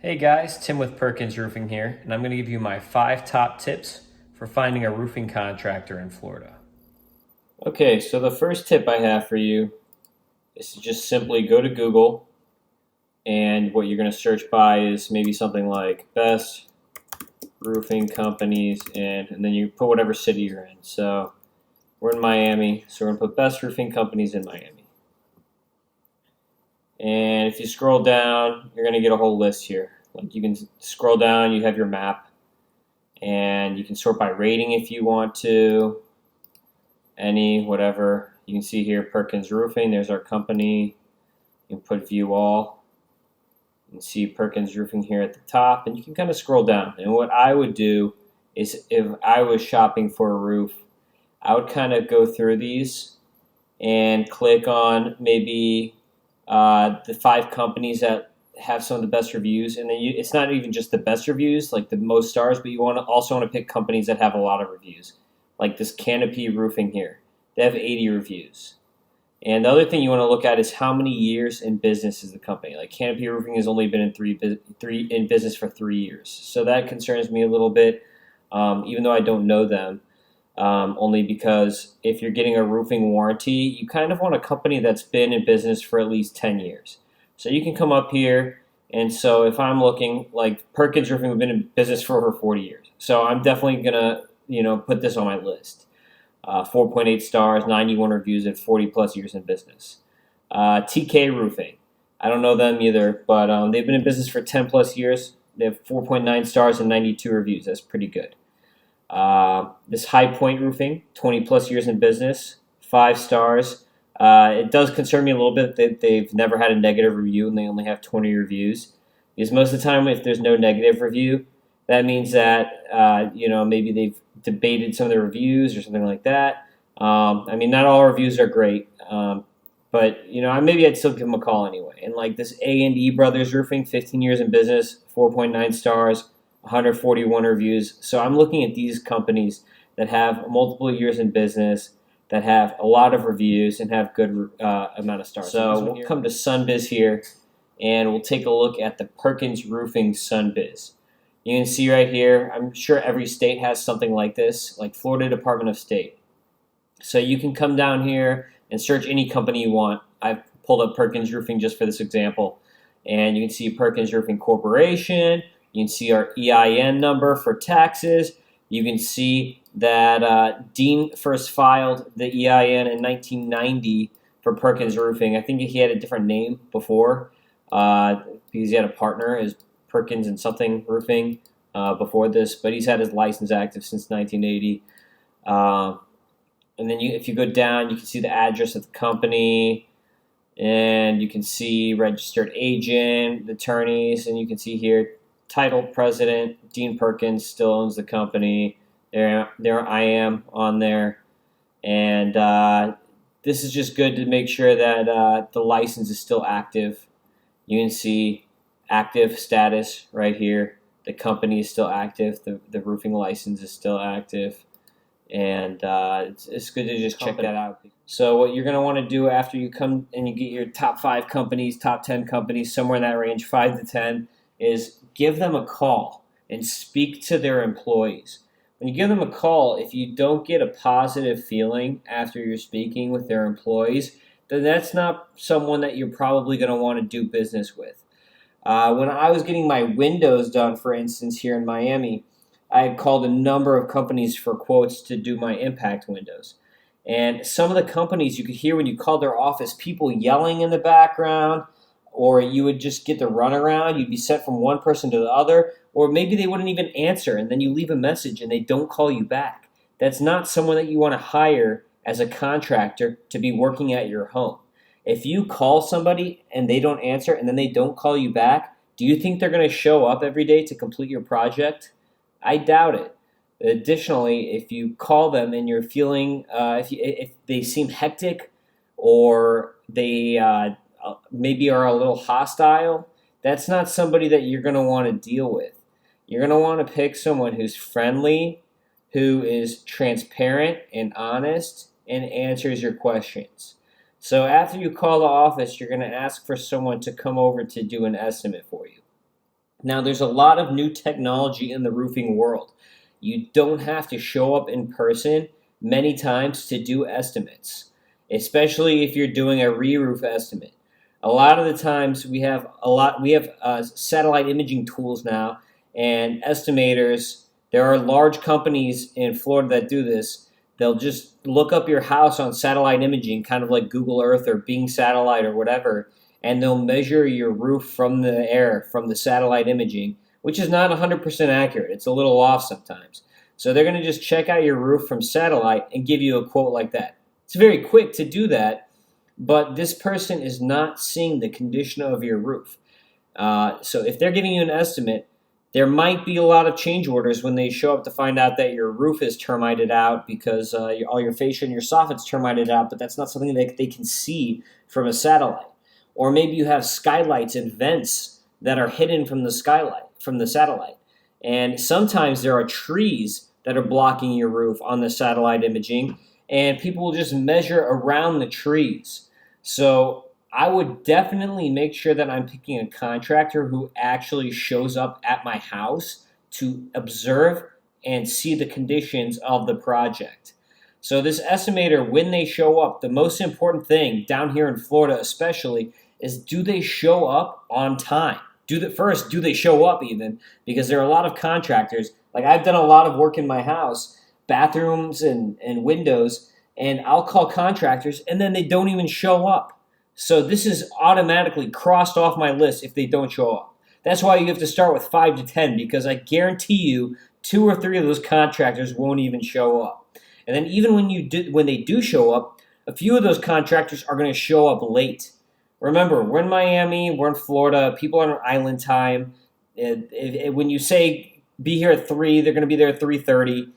Hey guys, Tim with Perkins Roofing here, and I'm going to give you my 5 top tips for finding a roofing contractor in Florida. Okay, so the first tip I have for you is to just simply go to Google, and what you're going to search by is maybe something like best roofing companies, and then you put whatever city you're in. So we're in Miami, so we're going to put best roofing companies in Miami. And if you scroll down, you're going to get a whole list here. Like you can scroll down, you have your map, and you can sort by rating if you want to, any, whatever. You can see here Perkins Roofing, there's our company. You can put view all. You can see Perkins Roofing here at the top, and you can kind of scroll down. And what I would do is, if I was shopping for a roof, I would kind of go through these and click on maybe the 5 companies that have some of the best reviews, and then it's not even just the best reviews, like the most stars, but you also want to pick companies that have a lot of reviews, like this Canopy Roofing here. They have 80 reviews. And the other thing you want to look at is how many years in business is the company. Like Canopy Roofing has only been in business for 3 years, so that concerns me a little bit, even though I don't know them. Only because if you're getting a roofing warranty, you kind of want a company that's been in business for at least 10 years. So you can come up here, and so if I'm looking, like Perkins Roofing, we've been in business for over 40 years. So I'm definitely going to, put this on my list. 4.8 stars, 91 reviews, and 40 plus years in business. TK Roofing, I don't know them either, but they've been in business for 10 plus years. They have 4.9 stars and 92 reviews. That's pretty good. This High Point Roofing, 20 plus years in business, 5 stars. It does concern me a little bit that they've never had a negative review and they only have 20 reviews. Because most of the time, if there's no negative review, that means that maybe they've debated some of the reviews or something like that. Not all reviews are great, but maybe I'd still give them a call anyway. And like this A&E Brothers Roofing, 15 years in business, 4.9 stars, 141 reviews. So I'm looking at these companies that have multiple years in business, that have a lot of reviews, and have good amount of stars. So we'll come to SUNBIZ here, and we'll take a look at the Perkins Roofing SUNBIZ. You can see right here, I'm sure every state has something like this, like Florida Department of State. So you can come down here and search any company you want. I've pulled up Perkins Roofing just for this example. And you can see Perkins Roofing Corporation. You can see our EIN number for taxes. You can see that Dean first filed the EIN in 1990 for Perkins Roofing. I think he had a different name before because he had a partner as Perkins and something Roofing before this, but he's had his license active since 1980. And then if you go down, you can see the address of the company, and you can see registered agent, the attorneys, and you can see here title president, Dean Perkins still owns the company. There I am on there. And this is just good to make sure that the license is still active. You can see active status right here. The company is still active. The roofing license is still active. And it's good to just check that out. So what you're going to want to do after you come and you get your top 5 companies, top 10 companies, somewhere in that range, 5 to 10, is give them a call and speak to their employees. When you give them a call, if you don't get a positive feeling after you're speaking with their employees, then that's not someone that you're probably going to want to do business with. When I was getting my windows done, for instance, here in Miami, I had called a number of companies for quotes to do my impact windows. And some of the companies, you could hear when you called their office, people yelling in the background, or you would just get the runaround. You'd be sent from one person to the other, or maybe they wouldn't even answer, and then you leave a message and they don't call you back. That's not someone that you want to hire as a contractor to be working at your home. If you call somebody and they don't answer and then they don't call you back, do you think they're going to show up every day to complete your project? I doubt it. Additionally, if you call them and you're feeling, if they seem hectic or they maybe are a little hostile, that's not somebody that you're going to want to deal with. You're going to want to pick someone who's friendly, who is transparent and honest, and answers your questions. So after you call the office, you're going to ask for someone to come over to do an estimate for you. Now, there's a lot of new technology in the roofing world. You don't have to show up in person many times to do estimates, especially if you're doing a re-roof estimate. A lot of the times we have satellite imaging tools now and estimators. There are large companies in Florida that do this. They'll just look up your house on satellite imaging, kind of like Google Earth or Bing Satellite or whatever, and they'll measure your roof from the air, from the satellite imaging, which is not 100% accurate. It's a little off sometimes. So they're going to just check out your roof from satellite and give you a quote like that. It's very quick to do that, but this person is not seeing the condition of your roof. So if they're giving you an estimate, there might be a lot of change orders when they show up to find out that your roof is termited out because all your fascia and your soffit's termited out, but that's not something that they can see from a satellite. Or maybe you have skylights and vents that are hidden from the skylight, from the satellite. And sometimes there are trees that are blocking your roof on the satellite imaging, and people will just measure around the trees. So I would definitely make sure that I'm picking a contractor who actually shows up at my house to observe and see the conditions of the project. So this estimator, when they show up, the most important thing down here in Florida especially is, do they show up on time? Do they show up even? Because there are a lot of contractors. Like, I've done a lot of work in my house, bathrooms and windows, and I'll call contractors and then they don't even show up. So this is automatically crossed off my list if they don't show up. That's why you have to start with 5 to 10, because I guarantee you 2 or 3 of those contractors won't even show up. And then even when they do show up, a few of those contractors are going to show up late. Remember, we're in Miami, we're in Florida, people are on island time. When you say be here at 3, they're going to be there at 3:30.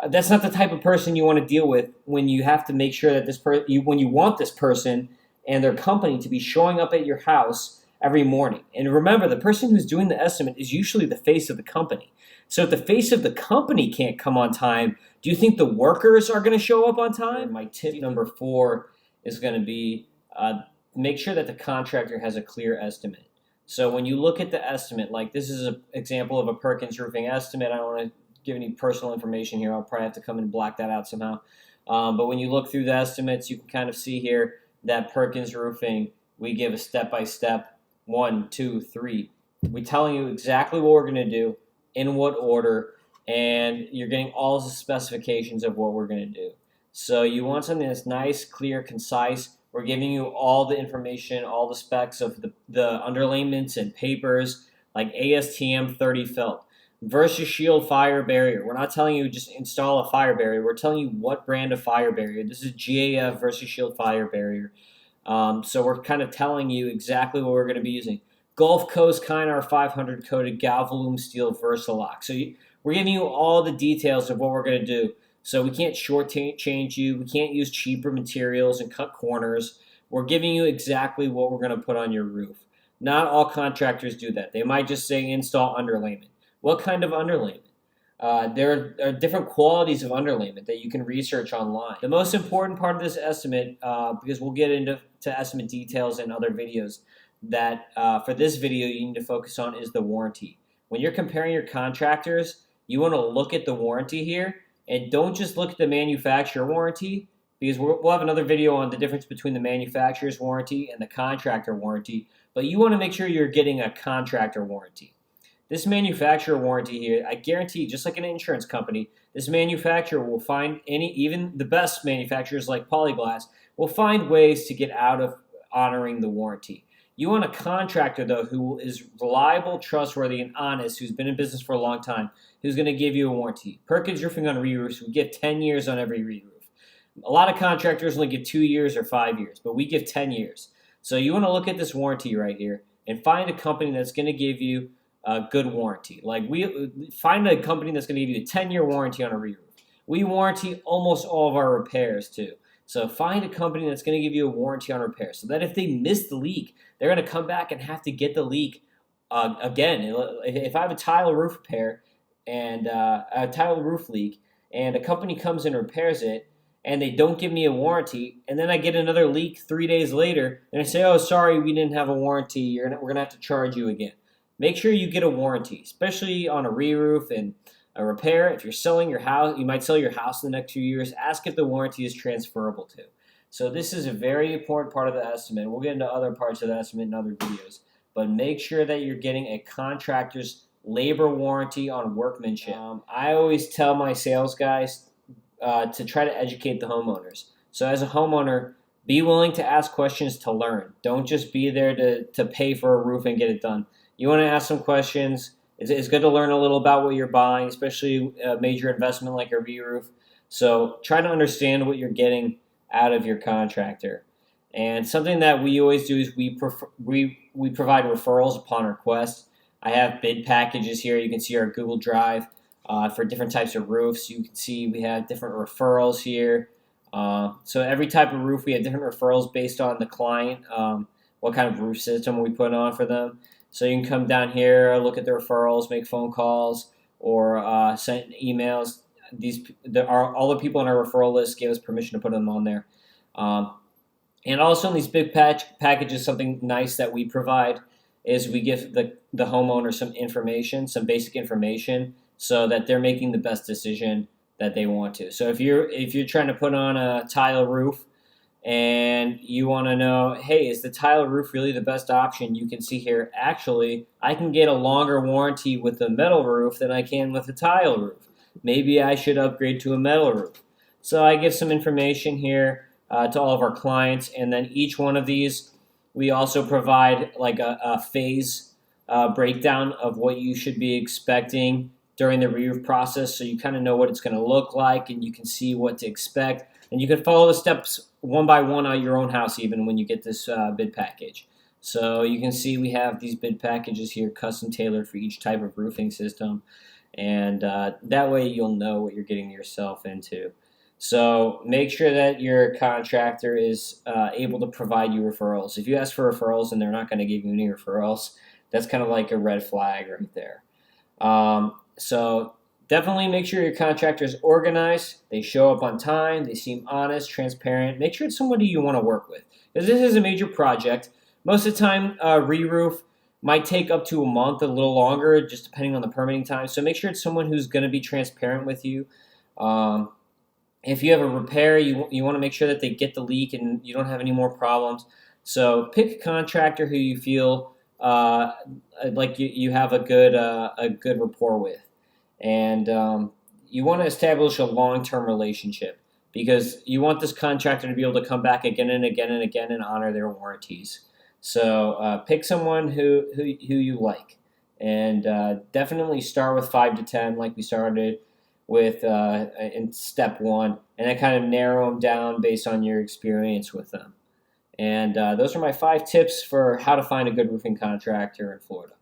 That's not the type of person you want to deal with when you have to make sure that when you want this person and their company to be showing up at your house every morning. And remember, the person who's doing the estimate is usually the face of the company. So if the face of the company can't come on time, do you think the workers are going to show up on time? My tip number 4 is going to be make sure that the contractor has a clear estimate. So when you look at the estimate, like this is an example of a Perkins roofing estimate. I don't want to give any personal information here. I'll probably have to come and black that out somehow. But when you look through the estimates, you can kind of see here that Perkins roofing, we give a step-by-step 1, 2, 3. We're telling you exactly what we're going to do, in what order, and you're getting all the specifications of what we're going to do. So you want something that's nice, clear, concise. We're giving you all the information, all the specs of the underlayments and papers, like ASTM 30 felt. Versus Shield fire barrier. We're not telling you just install a fire barrier. We're telling you what brand of fire barrier. This is GAF Versus Shield fire barrier. So we're kind of telling you exactly what we're going to be using. Gulf Coast Kynar 500 coated Galvalume steel Versalock. So we're giving you all the details of what we're going to do. So we can't shortchange you. We can't use cheaper materials and cut corners. We're giving you exactly what we're going to put on your roof. Not all contractors do that. They might just say install underlayment. What kind of underlayment? There are different qualities of underlayment that you can research online. The most important part of this estimate, because we'll get into estimate details in other videos, that for this video you need to focus on is the warranty. When you're comparing your contractors, you want to look at the warranty here, and don't just look at the manufacturer warranty, because we'll have another video on the difference between the manufacturer's warranty and the contractor warranty, but you want to make sure you're getting a contractor warranty. This manufacturer warranty here, I guarantee, just like an insurance company, this manufacturer will find even the best manufacturers like Polyglass will find ways to get out of honoring the warranty. You want a contractor, though, who is reliable, trustworthy, and honest, who's been in business for a long time, who's going to give you a warranty. Perkins Roofing on re-roofs, we give 10 years on every re-roof. A lot of contractors only give 2 years or 5 years, but we give 10 years. So you want to look at this warranty right here and find a company that's going to give you a good warranty. Like, we find a company that's going to give you a 10-year warranty on a re-roof. We warranty almost all of our repairs too. So find a company that's going to give you a warranty on repairs, so that if they miss the leak, they're going to come back and have to get the leak again. If I have a tile roof repair and a tile roof leak, and a company comes and repairs it, and they don't give me a warranty, and then I get another leak 3 days later, and I say, "Oh, sorry, we didn't have a warranty. We're going to have to charge you again." make sure you get a warranty, especially on a re-roof and a repair. If you're selling your house, you might sell your house in the next few years. Ask if the warranty is transferable to. So this is a very important part of the estimate. We'll get into other parts of the estimate in other videos. But make sure that you're getting a contractor's labor warranty on workmanship. I always tell my sales guys to try to educate the homeowners. So as a homeowner, be willing to ask questions to learn. Don't just be there to pay for a roof and get it done. You want to ask some questions. It's good to learn a little about what you're buying, especially a major investment like a re-roof. So try to understand what you're getting out of your contractor. And something that we always do is we provide referrals upon request. I have bid packages here. You can see our Google Drive for different types of roofs. You can see we have different referrals here. So every type of roof, we have different referrals based on the client, what kind of roof system we put on for them. So you can come down here, look at the referrals, make phone calls, or send emails. All the people on our referral list gave us permission to put them on there. And also in these big packages, something nice that we provide is we give the homeowner some information, some basic information, so that they're making the best decision that they want to. So if you're trying to put on a tile roof and you want to know, hey, is the tile roof really the best option? You can see here, actually, I can get a longer warranty with the metal roof than I can with the tile roof. Maybe I should upgrade to a metal roof. So I give some information here to all of our clients, and then each one of these, we also provide like a phase breakdown of what you should be expecting during the re-roof process, so you kind of know what it's going to look like and you can see what to expect. And you can follow the steps one by one at your own house even when you get this bid package. So you can see we have these bid packages here custom tailored for each type of roofing system. And that way you'll know what you're getting yourself into. So make sure that your contractor is able to provide you referrals. If you ask for referrals and they're not going to give you any referrals, that's kind of like a red flag right there. So definitely make sure your contractor is organized, they show up on time, they seem honest, transparent. Make sure it's somebody you want to work with. Because this is a major project. Most of the time, re-roof might take up to a month, a little longer, just depending on the permitting time. So make sure it's someone who's going to be transparent with you. If you have a repair, you want to make sure that they get the leak and you don't have any more problems. So pick a contractor who you feel like you have a good rapport with. And you want to establish a long-term relationship because you want this contractor to be able to come back again and again and again and honor their warranties. So pick someone who you like, and definitely start with 5 to 10 like we started with in step 1, and then kind of narrow them down based on your experience with them. And those are my 5 tips for how to find a good roofing contractor in Florida.